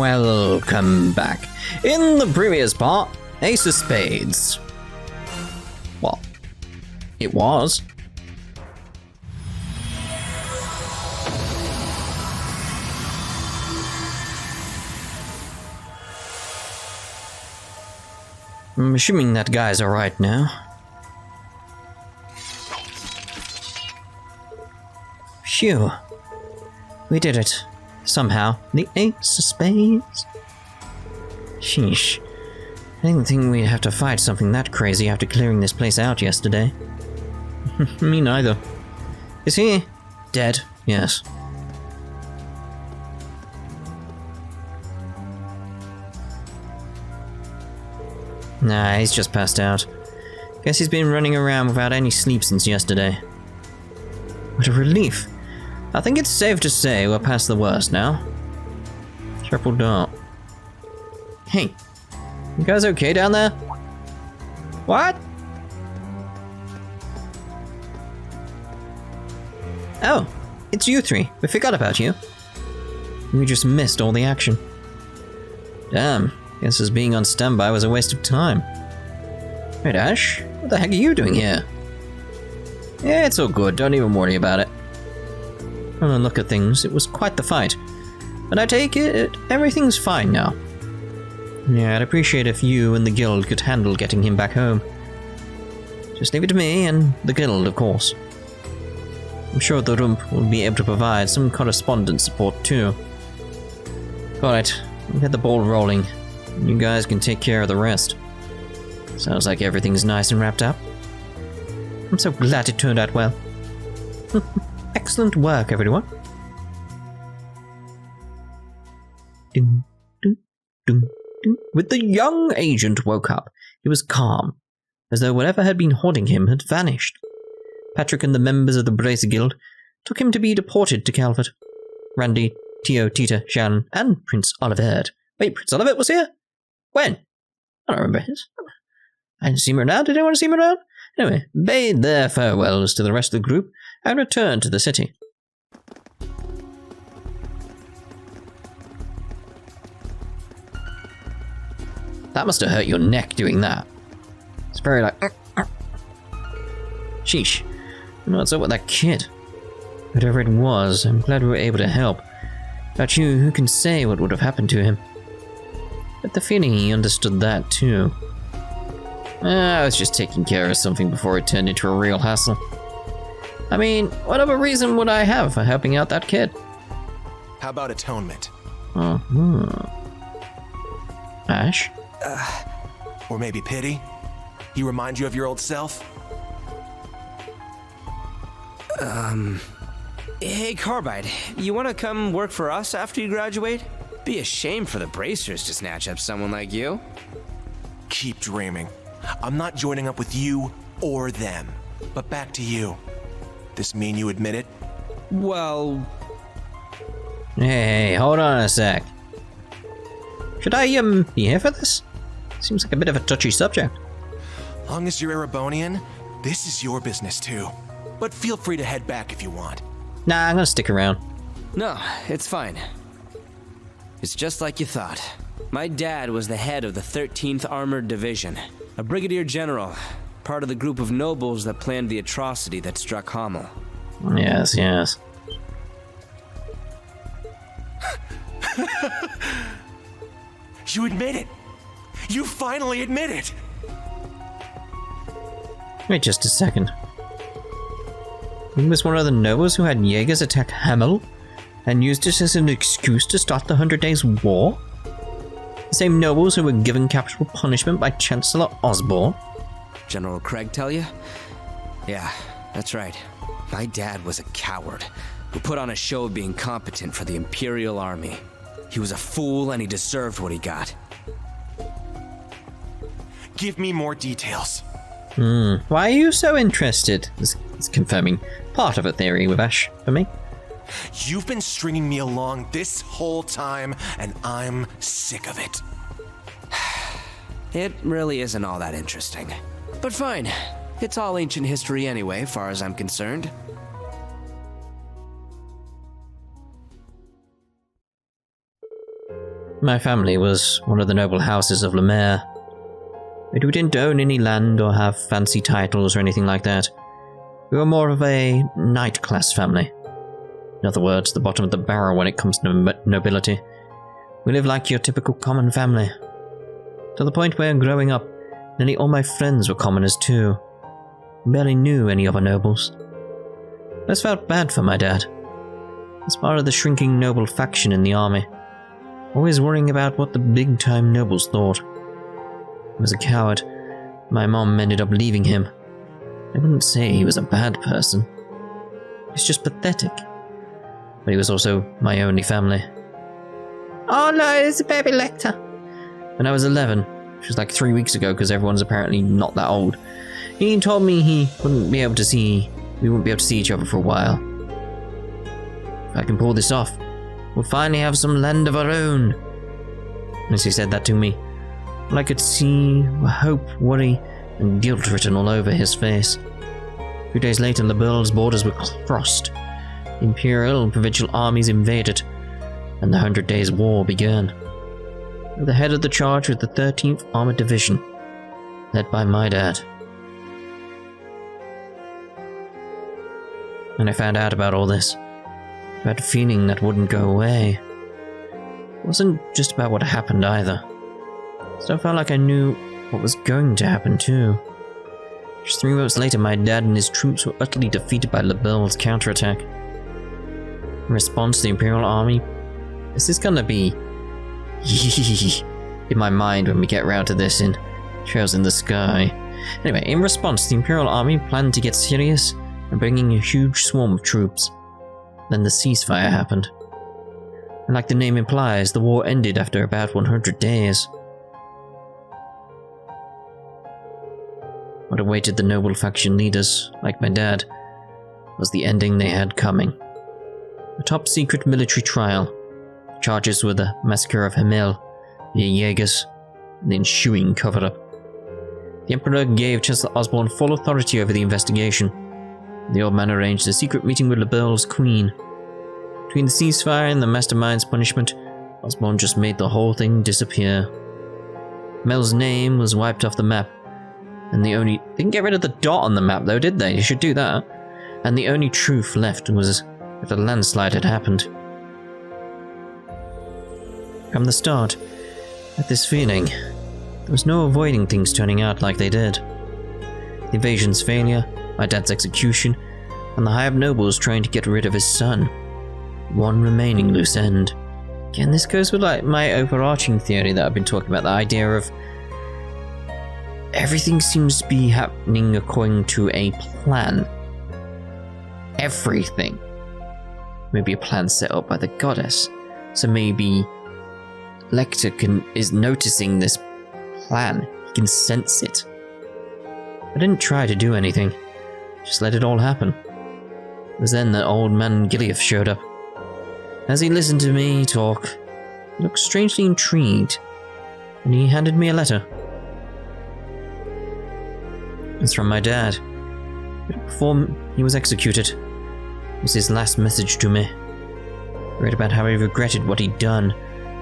Welcome back. In the previous part, Ace of Spades. Well, it was. I'm assuming that guy's alright now. Phew. We did it. Somehow. The Ace of Spades. Sheesh. I didn't think we'd have to fight something that crazy after clearing this place out yesterday. Me neither. Is he dead? Yes. Nah, he's just passed out. Guess he's been running around without any sleep since yesterday. What a relief. I think it's safe to say we're past the worst now. Triple dot. Hey, you guys okay down there? What? Oh, it's you three. We forgot about you. We just missed all the action. Damn, guess as being on standby was a waste of time. Wait, Ash, what the heck are you doing here? Yeah, it's all good, don't even worry about it. From the look at things, it was quite the fight. But I take it, everything's fine now. Yeah, I'd appreciate if you and the guild could handle getting him back home. Just leave it to me and the guild, of course. I'm sure the Rump will be able to provide some correspondence support too. Alright, we'll get the ball rolling. You guys can take care of the rest. Sounds like everything's nice and wrapped up. I'm so glad it turned out well. Excellent work, everyone. Dun, dun, dun, dun. When the young agent woke up, he was calm, as though whatever had been haunting him had vanished. Patrick and the members of the Bracer Guild took him to be deported to Calvard. Randy, Tio, Tita, Shan, and Prince Olivet. Wait, Prince Olivet was here? When? I don't remember his. I didn't see him around. Did anyone see him around? Anyway, bade their farewells to the rest of the group and returned to the city. That must have hurt your neck doing that. It's very like... Sheesh. What's up with that kid? Whatever it was, I'm glad we were able to help. About you, who can say what would have happened to him? But the feeling he understood that too. I was just taking care of something before it turned into a real hassle. I mean, what other reason would I have for helping out that kid? How about atonement? Ash? Or maybe pity? He reminds you of your old self? Hey, Carbide, you want to come work for us after you graduate? Be a shame for the Bracers to snatch up someone like you. Keep dreaming. I'm not joining up with you or them. But back to you. This mean you admit it? Well... Hey, hold on a sec. Should I, be here for this? Seems like a bit of a touchy subject. Long as you're Erebonian, this is your business too. But feel free to head back if you want. Nah, I'm gonna stick around. No, it's fine. It's just like you thought. My dad was the head of the 13th Armored Division, a brigadier general, part of the group of nobles that planned the atrocity that struck Hamel. Yes, yes. You admit it! You finally admit it! Wait just a second. He was one of the nobles who had Jaegers attack Hamel and used it as an excuse to start the 100 Days War? The same nobles who were given capital punishment by Chancellor Osborne? General Craig tell you? Yeah, that's right. My dad was a coward who put on a show of being competent for the Imperial Army. He was a fool and he deserved what he got. Give me more details. Why are you so interested? It's confirming part of a theory with Ash for me. You've been stringing me along this whole time, and I'm sick of it. It really isn't all that interesting. But fine. It's all ancient history anyway, far as I'm concerned. My family was one of the noble houses of Lemaire. We didn't own any land or have fancy titles or anything like that. We were more of a knight class family. In other words, the bottom of the barrel when it comes to nobility. We lived like your typical common family. To the point where, growing up, nearly all my friends were commoners too. I barely knew any other nobles. I just felt bad for my dad. As part of the shrinking noble faction in the army. Always worrying about what the big-time nobles thought. He was a coward. My mom ended up leaving him. I wouldn't say he was a bad person. He's just pathetic. But he was also my only family. Oh no, it's a baby Lechter. When I was 11, which was like 3 weeks ago because everyone's apparently not that old, he told me we wouldn't be able to see each other for a while. If I can pull this off, we'll finally have some land of our own. As he said that to me, all I could see were hope, worry, and guilt written all over his face. A few days later, Liberal's borders were crossed. The Imperial and Provincial armies invaded, and the 100 Days' War began. The head of the charge was the 13th Armored Division, led by my dad. When I found out about all this, I had a feeling that wouldn't go away. It wasn't just about what happened either. So I felt like I knew what was going to happen too. Just 3 months later, my dad and his troops were utterly defeated by Lebel's counterattack. In response to the Imperial Army, this is gonna be in my mind when we get round to this in Trails in the Sky. Anyway, in response, the Imperial Army planned to get serious and bring in a huge swarm of troops. Then the ceasefire happened. And like the name implies, the war ended after about 100 days. What awaited the noble faction leaders, like my dad, was the ending they had coming. A top-secret military trial. The charges were the massacre of Hamel, the Jaegers, and the ensuing cover-up. The Emperor gave Chancellor Osborne full authority over the investigation. The old man arranged a secret meeting with Lebel's queen. Between the ceasefire and the mastermind's punishment, Osborne just made the whole thing disappear. Mel's name was wiped off the map, and they didn't get rid of the dot on the map though, did they? You should do that. And the only truth left was that a landslide had happened. From the start, I had this feeling there was no avoiding things turning out like they did. The invasion's failure, my dad's execution, and the Hive Nobles trying to get rid of his son. One remaining loose end. Again, this goes with like my overarching theory that I've been talking about, the idea of everything seems to be happening according to a plan. Everything. Maybe a plan set up by the goddess. So maybe Lechter is noticing this plan. He can sense it. I didn't try to do anything. Just let it all happen. It was then that old man Gilead showed up. As he listened to me talk, he looked strangely intrigued, and he handed me a letter. It's from my dad. Before he was executed, it was his last message to me. He read about how he regretted what he'd done,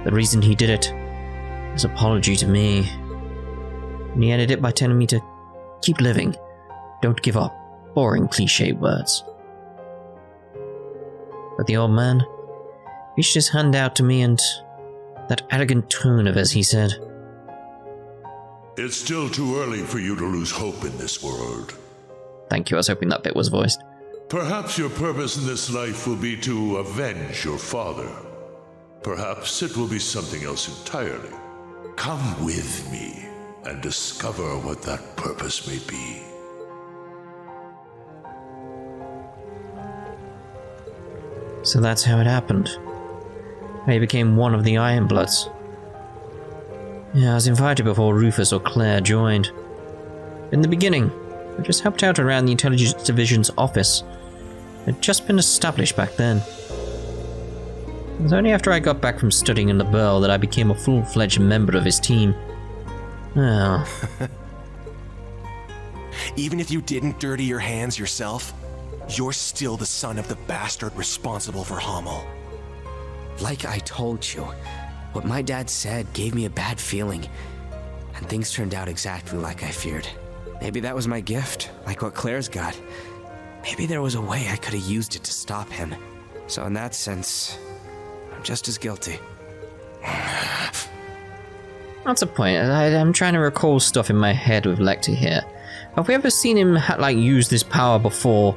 the reason he did it, his apology to me. And he ended it by telling me to keep living, don't give up. Boring cliché words. But the old man reached his hand out to me and that arrogant tone of as he said, "It's still too early for you to lose hope in this world. Thank you, I was hoping that bit was voiced. Perhaps your purpose in this life will be to avenge your father. Perhaps it will be something else entirely. Come with me and discover what that purpose may be." So that's how it happened. I became one of the Ironbloods. Yeah, I was invited before Rufus or Claire joined. In the beginning, I just helped out around the Intelligence Division's office. It had just been established back then. It was only after I got back from studying in the Burl that I became a full-fledged member of his team. Oh. Even if you didn't dirty your hands yourself, you're still the son of the bastard responsible for Hamel. Like I told you, What my dad said gave me a bad feeling, and things turned out exactly like I feared. Maybe that was my gift, like what Claire's got. Maybe there was a way I could have used it to stop him. So in that sense, I'm just as guilty. That's a point. I'm trying to recall stuff in my head with Lechter here. Have we ever seen him use this power before,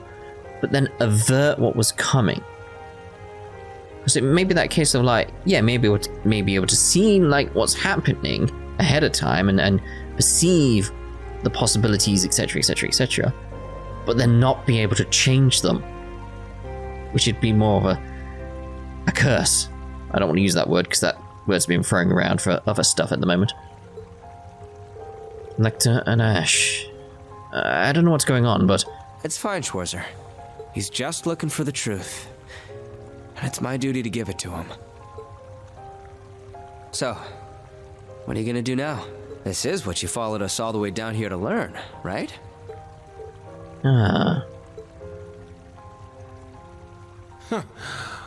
but then avert what was coming? Because it may be that case of maybe able to see what's happening ahead of time and perceive the possibilities, etc., etc., etc., but then not be able to change them, which would be more of a curse. I don't want to use that word because that word's been thrown around for other stuff at the moment. Lechter and Ash. I don't know what's going on, but... It's fine, Schwarzer. He's just looking for the truth. And it's my duty to give it to him. So, what are you gonna do now? This is what you followed us all the way down here to learn, right?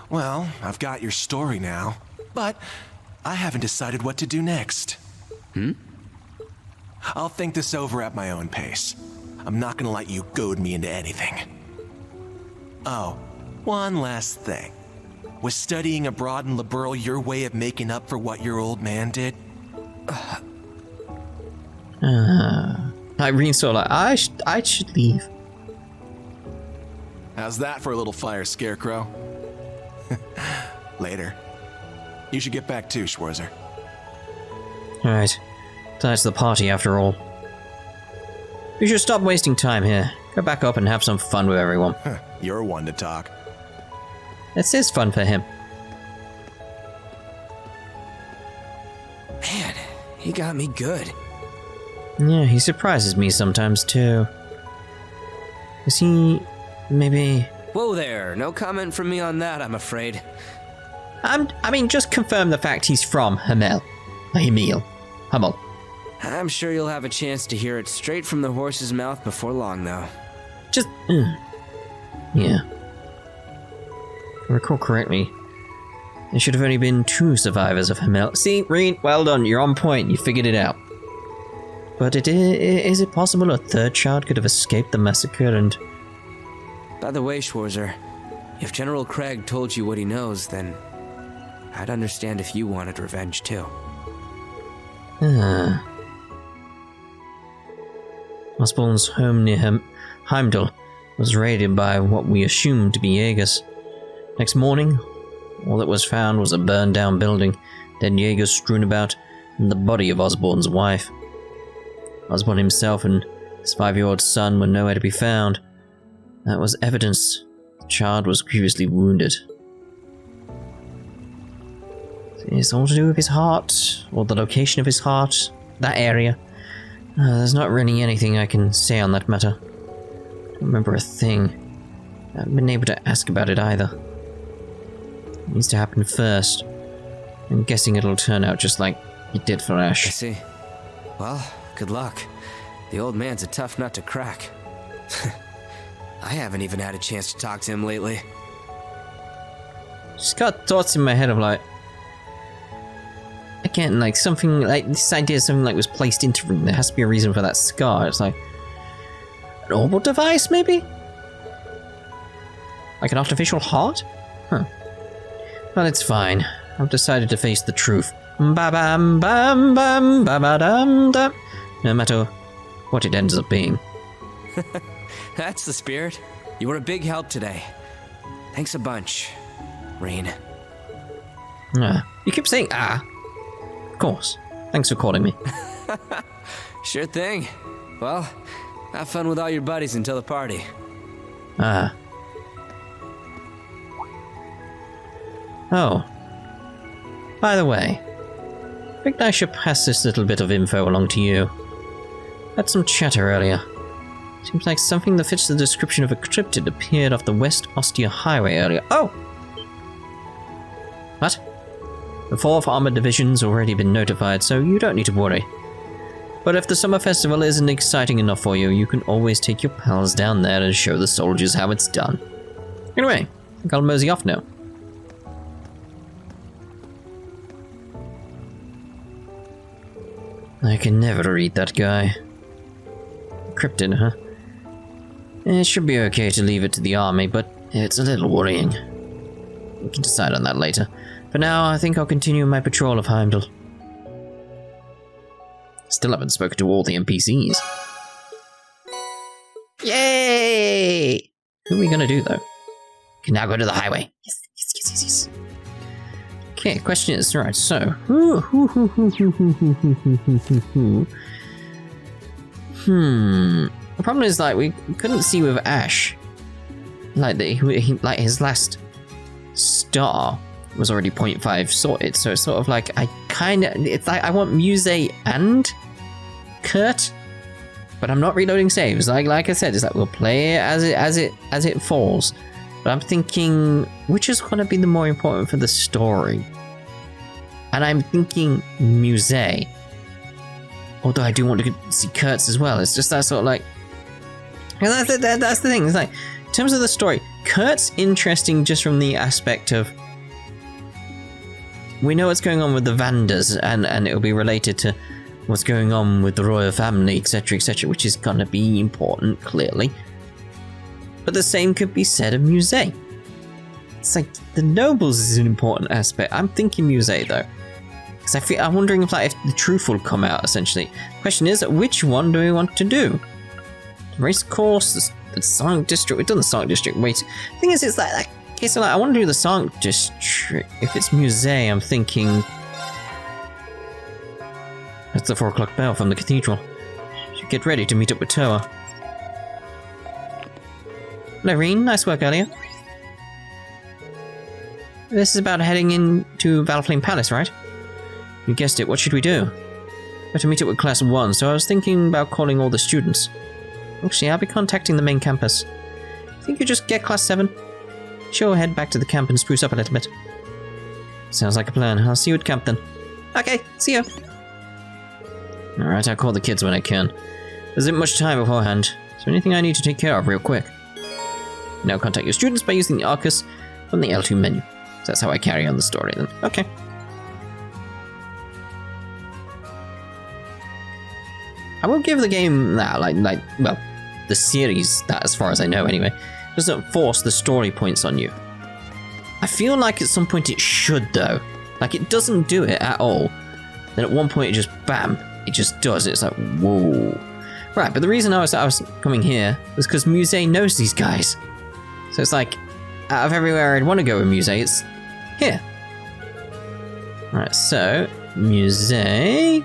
Well, I've got your story now, but I haven't decided what to do next. I'll think this over at my own pace. I'm not gonna let you goad me into anything. Oh, one last thing. Was studying abroad in Liberal your way of making up for what your old man did? Rean's sort of I should leave. How's that for a little fire, Scarecrow? Later. You should get back too, Schwarzer. Alright. Tonight's the party after all. We should stop wasting time here. Go back up and have some fun with everyone. You're one to talk. This is fun for him. Man, he got me good. Yeah, he surprises me sometimes too. Is he... maybe... Whoa there, no comment from me on that, I'm afraid. I mean, just confirm the fact he's from Hummel. Hummel. I'm sure you'll have a chance to hear it straight from the horse's mouth before long, though. Just... yeah. If I recall correctly, there should have only been 2 survivors of Hummel. See, Rean, well done, you're on point, you figured it out. But is it possible a 3rd child could have escaped the massacre and... By the way, Schwarzer, if General Craig told you what he knows, then I'd understand if you wanted revenge too. Osborn's home near Heimdall was raided by what we assumed to be Jaegers. Next morning, all that was found was a burned-down building, dead Jaegers strewn about, and the body of Osborn's wife. Osborn himself and his 5-year-old son were nowhere to be found. That was evidence the child was grievously wounded. It's all to do with his heart, or the location of his heart, that area. There's not really anything I can say on that matter. I don't remember a thing. I haven't been able to ask about it either. It needs to happen first. I'm guessing it'll turn out just like it did for Ash. I see. Well, good luck. The old man's a tough nut to crack. I haven't even had a chance to talk to him lately. Just got thoughts in my head of again, something like this idea of something was placed into him. There has to be a reason for that scar. It's like an orbital device, maybe? Like an artificial heart? Huh. Well, it's fine. I've decided to face the truth. Ba-bam, bam, bam, ba-ba-dam, dam. No matter what it ends up being. That's the spirit. You were a big help today. Thanks a bunch, Rean. You keep saying Of course. Thanks for calling me. Sure thing. Well, have fun with all your buddies until the party. Oh. By the way, I think I should pass this little bit of info along to you. Had some chatter earlier. Seems like something that fits the description of a cryptid appeared off the West Ostia Highway earlier. Oh! What? The 4th Armored Division's already been notified, so you don't need to worry. But if the summer festival isn't exciting enough for you, you can always take your pals down there and show the soldiers how it's done. Anyway, I think I'll mosey off now. I can never read that guy. Cryptid, huh? It should be okay to leave it to the army, but it's a little worrying. We can decide on that later. For now, I think I'll continue my patrol of Heimdall. Still haven't spoken to all the NPCs. Yay! Who are we gonna do, though? Can now go to the highway. Yes. Okay, question is, right, so... The problem is, like, we couldn't see with Ash. Like, like his last star was already 0.5 sorted, so it's sort of like, it's like I want Musse and Kurt, but I'm not reloading saves. Like I said, it's like we'll play it as it falls. But I'm thinking, which is going to be the more important for the story? And I'm thinking Musse. Although I do want to see Kurt's as well. It's just that sort of like... And that's the thing. It's like, in terms of the story, Kurt's interesting just from the aspect of... We know what's going on with the Vanders, and it'll be related to what's going on with the royal family, etc., which is going to be important, clearly. But the same could be said of Musse. It's like, the nobles is an important aspect. I'm thinking Musse, though. Because I'm wondering if the truth will come out, essentially. The question is, which one do we want to do? The race course, the Sonic District. We've done the Sonic District. Wait, the thing is, it's like, okay, so like, I want to do the Sonic District. If it's Musse, I'm thinking... That's the 4 o'clock bell from the cathedral. Should get ready to meet up with Towa. Hello, Rean. Nice work earlier. This is about heading into Valflame Palace, right? You guessed it. What should we do? We have to meet up with Class 1, so I was thinking about calling all the students. Actually, I'll be contacting the main campus. Think you just get Class 7? Sure, head back to the camp and spruce up a little bit. Sounds like a plan. I'll see you at camp then. Okay, see you. Alright, I'll call the kids when I can. There isn't much time beforehand. Is there anything I need to take care of real quick? Now contact your students by using the Arcus from the L2 menu. So that's how I carry on the story then. Okay. I will give the game that, well, the series that, as far as I know anyway, doesn't force the story points on you. I feel like at some point it should, though. Like, it doesn't do it at all. Then at one point it just, bam, it just does. It's like, whoa. Right, but the reason I was coming here was because Musse knows these guys. So it's like, out of everywhere I'd want to go with Musse, it's here. Right, so, Musse.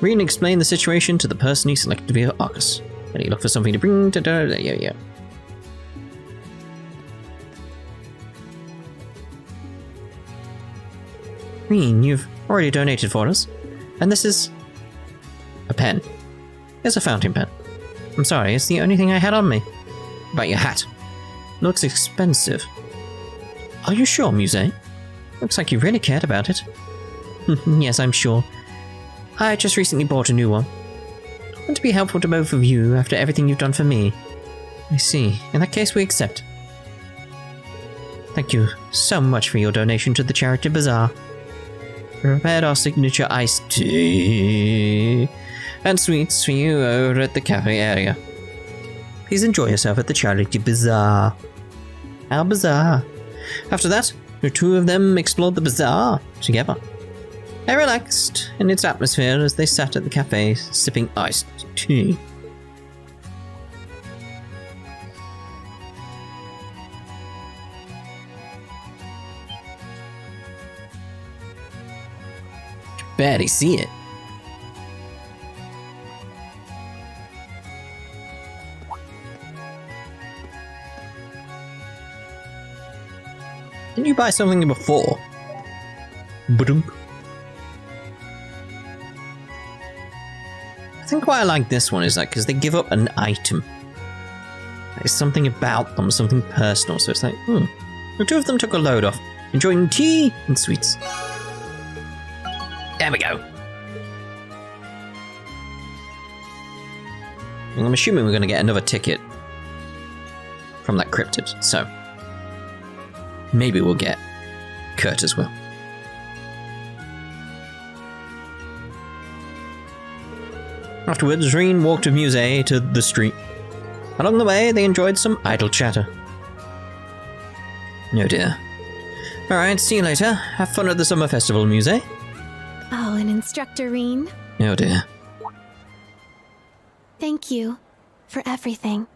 Rean explained the situation to the person he selected via Arcus. Then he looked for something to bring to... Yeah. Rean, you've already donated for us. And this is... a pen. It's a fountain pen. I'm sorry, it's the only thing I had on me. About your hat. Looks expensive. Are you sure, Musse? Looks like you really cared about it. Yes, I'm sure. I just recently bought a new one. I want to be helpful to both of you after everything you've done for me. I see. In that case, we accept. Thank you so much for your donation to the Charity Bazaar. We prepared our signature iced tea and sweets for you over at the cafe area. Please enjoy yourself at the Charity Bazaar. Our bazaar. After that, the two of them explored the bazaar together. They relaxed in its atmosphere as they sat at the cafe sipping iced tea. Can barely see it. Didn't you buy something before? Ba-dum. I think why I like this one is like because they give up an item. There's something about them, something personal. So it's like, The two of them took a load off, enjoying tea and sweets. There we go. And I'm assuming we're going to get another ticket from that cryptid, so maybe we'll get Kurt as well. Afterwards, Rean walked with Musse to the street. Along the way, they enjoyed some idle chatter. Oh dear. Alright, see you later. Have fun at the summer festival, Musse. Oh, and Instructor Rean. Oh dear. Thank you for everything.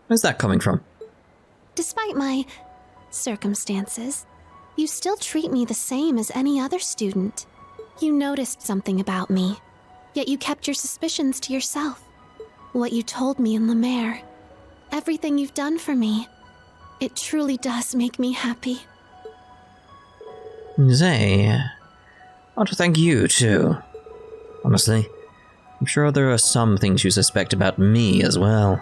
Where's that coming from? Despite my circumstances, you still treat me the same as any other student. You noticed something about me, yet you kept your suspicions to yourself. What you told me in Lemaire, everything you've done for me, it truly does make me happy. Musse, I want to thank you too. Honestly, I'm sure there are some things you suspect about me as well.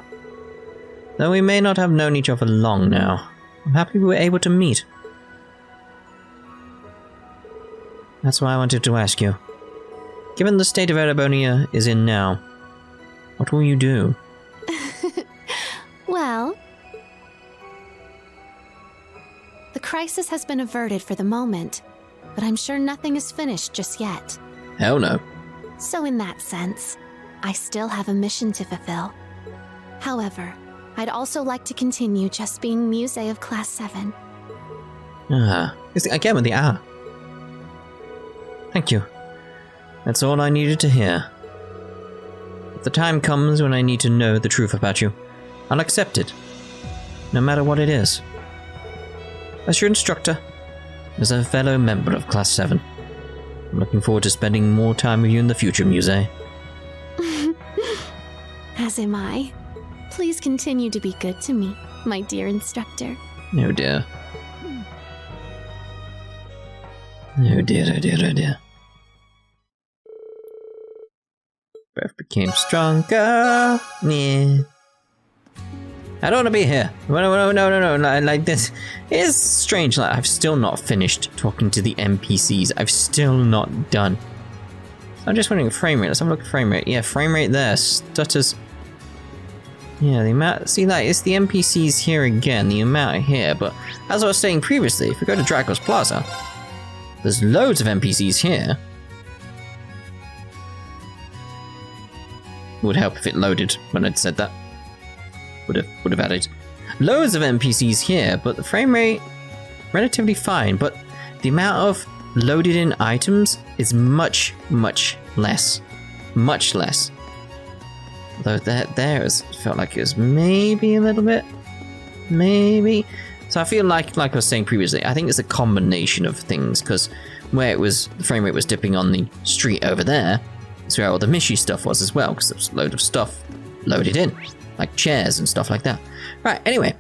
Though we may not have known each other long now, I'm happy we were able to meet. That's why I wanted to ask you. Given the state of Erebonia is in now, what will you do? Well, the crisis has been averted for the moment, but I'm sure nothing is finished just yet. Hell no. So in that sense, I still have a mission to fulfill. However, I'd also like to continue just being Musse of Class 7. Again with the Thank you. That's all I needed to hear. If the time comes when I need to know the truth about you, I'll accept it, no matter what it is. As your instructor, as a fellow member of Class 7, I'm looking forward to spending more time with you in the future, Musse. As am I. Please continue to be good to me, my dear instructor. Oh dear. Oh dear, oh dear, oh dear. Both became stronger. Yeah. I don't want to be here. No. Like this is strange. Like I've still not finished talking to the NPCs. I've still not done. I'm just wondering frame rate. Let's have a look at frame rate. Yeah, frame rate there. Stutters. Yeah, the amount. See, like it's the NPCs here again. The amount here. But as I was saying previously, if we go to Dracos Plaza, there's loads of NPCs here. Would help if it loaded when I'd said that. Would have added loads of NPCs here, but the frame rate relatively fine. But the amount of loaded in items is much less, much less. Although there felt like it was maybe a little bit, maybe. So I feel like I was saying previously, I think it's a combination of things because where the frame rate was dipping on the street over there, is where all the Mishy stuff was as well, because there was a load of stuff loaded in. Like chairs and stuff like that. Right, anyway.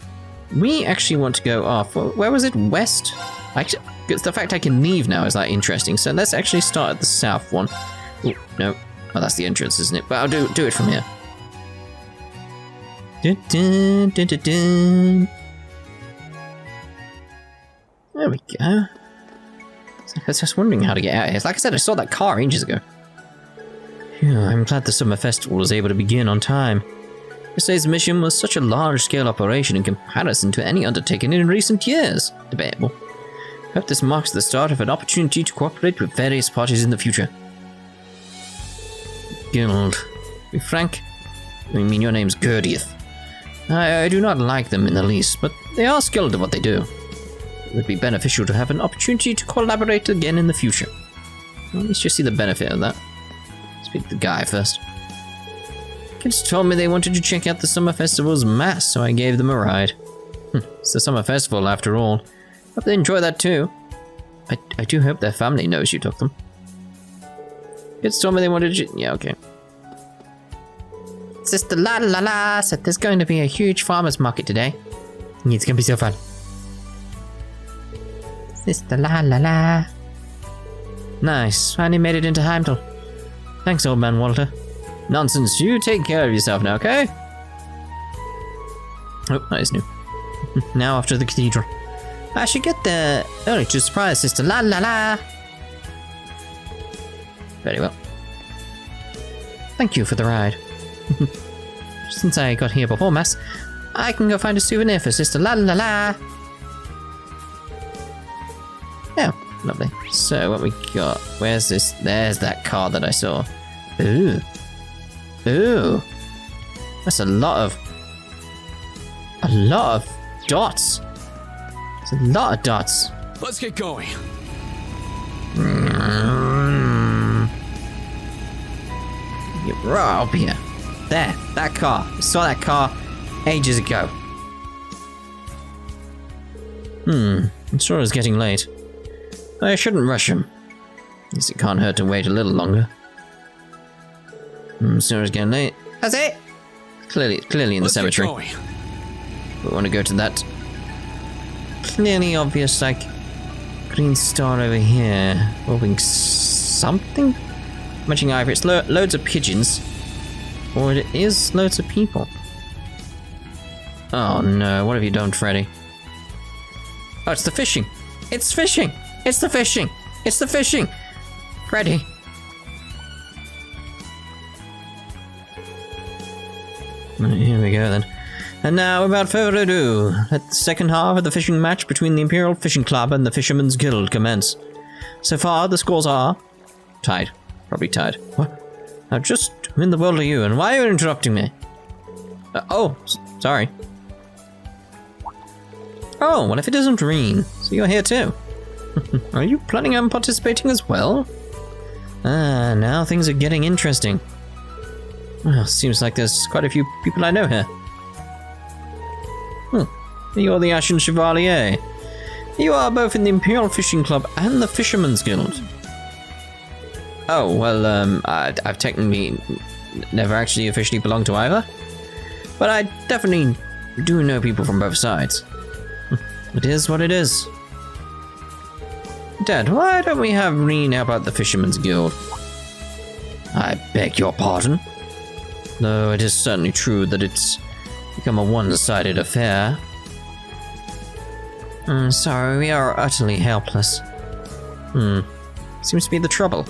We actually want to go off. Where was it? West? Actually, the fact I can leave now is like interesting. So let's actually start at the south one. Oh, no. Oh, that's the entrance, isn't it? But I'll do it from here. Dun, dun, dun, dun, dun. There we go. I was just wondering how to get out of here. Like I said, I saw that car ages ago. Phew, I'm glad the summer festival was able to begin on time. This day's mission was such a large-scale operation in comparison to any undertaken in recent years. Debatable. I hope this marks the start of an opportunity to cooperate with various parties in the future. Guild. To be frank, I mean your name's Gerdieth. I do not like them in the least, but they are skilled at what they do. It would be beneficial to have an opportunity to collaborate again in the future. Well, at least you see the benefit of that. Speak to the guy first. Kids told me they wanted to check out the summer festival's mass, so I gave them a ride. It's the summer festival after all. Hope they enjoy that too. I do hope their family knows you took them. Kids told me they wanted to... Yeah, okay. Sister La La La said there's going to be a huge farmer's market today. It's going to be so fun. Sister La La La. Nice, finally made it into Heimdall. Thanks, old man Walter. Nonsense, you take care of yourself now, okay? Oh, that is new. Now off to the cathedral. I should get there early to surprise Sister La La La. Very well. Thank you for the ride. Since I got here before Mass, I can go find a souvenir for Sister La La La. Oh, lovely. So what we got? Where's this? There's that car that I saw. Ooh. Ooh. That's a lot of dots. It's a lot of dots. Let's get going. You're right up here. There, that car. I saw that car ages ago. I'm sure it's getting late. I shouldn't rush him. At least it can't hurt to wait a little longer. Sure it's getting late. That's it! Clearly in the cemetery. We want to go to that clearly obvious, like, green star over here. Moving something? Matching either it's loads of pigeons, or it is loads of people. Oh no, what have you done, Freddy? Oh, it's the fishing! It's fishing! It's the fishing! It's the fishing! Freddy! Here we go then. And now, without further ado, let the second half of the fishing match between the Imperial Fishing Club and the Fishermen's Guild commence. So far, the scores are... tied. Probably tied. What? Now, just who in the world are you, and why are you interrupting me? Sorry. Oh, what if it isn't Rean? So you're here too. Are you planning on participating as well? Ah, now things are getting interesting. Well, seems like there's quite a few people I know here. You're the Ashen Chevalier. You are both in the Imperial Fishing Club and the Fishermen's Guild. Oh, well, I've technically never actually officially belonged to either. But I definitely do know people from both sides. It is what it is. Dad, why don't we have Rean help out the Fishermen's Guild? I beg your pardon? Though it is certainly true that it's become a one-sided affair. Sorry, we are utterly helpless. Seems to be the trouble.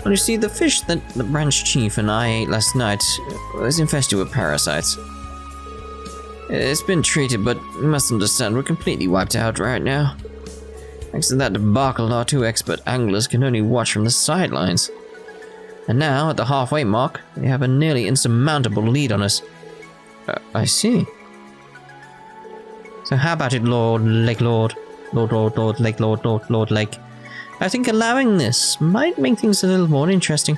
Well, you see, the fish that the branch chief and I ate last night was infested with parasites. It's been treated, but you must understand, we're completely wiped out right now. Thanks to that debacle, our two expert anglers can only watch from the sidelines. And now, at the halfway mark, they have a nearly insurmountable lead on us. I see. So how about it, Lord Lake? I think allowing this might make things a little more interesting.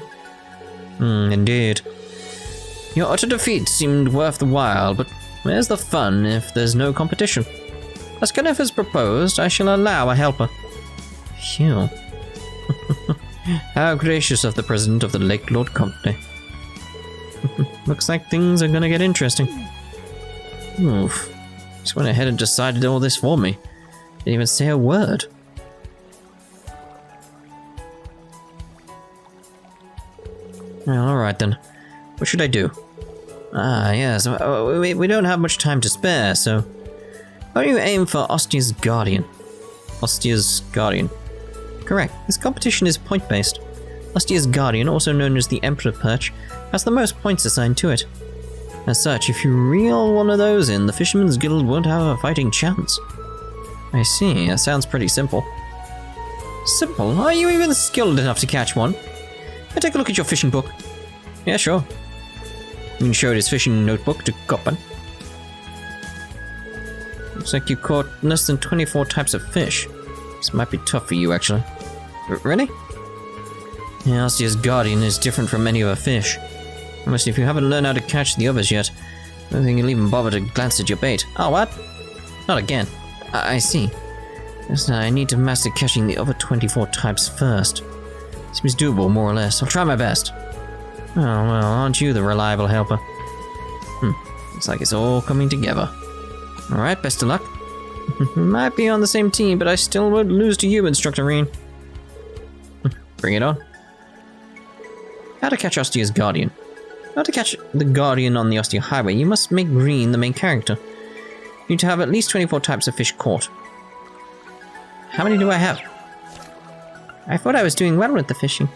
Indeed. Your utter defeat seemed worth the while, but where's the fun if there's no competition? As Kenneth has proposed, I shall allow a helper. Phew. How gracious of the president of the Lake Lord Company. Looks like things are gonna get interesting. Oof. Just went ahead and decided all this for me. Didn't even say a word. Well, alright then. What should I do? Ah, yes. We don't have much time to spare, so... Why don't you aim for Ostia's Guardian? Ostia's Guardian. Correct. This competition is point-based. Ostia's Guardian, also known as the Emperor Perch, has the most points assigned to it. As such, if you reel one of those in, the Fishermen's Guild won't have a fighting chance. I see. That sounds pretty simple. Simple? Are you even skilled enough to catch one? Can I take a look at your fishing book? Yeah, sure. Rean showed his fishing notebook to Koppen. Looks like you caught less than 24 types of fish. This might be tough for you, actually. Really? Yeah, Ostia's Guardian is different from many of her fish. Almost if you haven't learned how to catch the others yet, I don't think you'll even bother to glance at your bait. Oh, what? Not again. I see. Yes, I need to master catching the other 24 types first. Seems doable, more or less. I'll try my best. Oh, well, aren't you the reliable helper? Looks like it's all coming together. Alright, best of luck. Might be on the same team, but I still would lose to you, Instructor Rean. Bring it on. How to catch Ostia's Guardian. How to catch the Guardian on the Ostia Highway, you must make Rean the main character. You need to have at least 24 types of fish caught. How many do I have? I thought I was doing well with the fishing.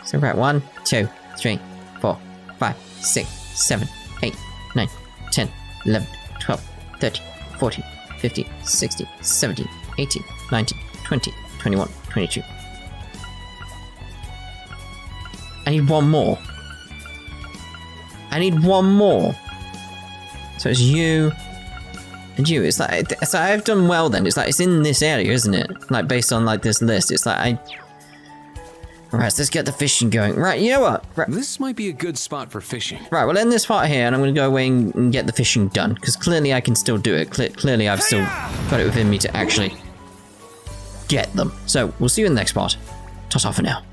So we're at 1, 2, 3, 4, 5, 6, 7, 8, 9, 10, 11, 12, 13, 14, 15, 16, 17, 18, 19, 20, 21, 22. I need one more. I need one more. So it's you and you. It's like I've done well then. It's like it's in this area, isn't it? Like based on like this list. It's like Right, let's get the fishing going. Right, you know what? Right. This might be a good spot for fishing. Right, we'll end this part here and I'm going to go away and get the fishing done. Because clearly I can still do it. Clearly I've still got it within me to actually get them. So, we'll see you in the next part. Ta-ta for now.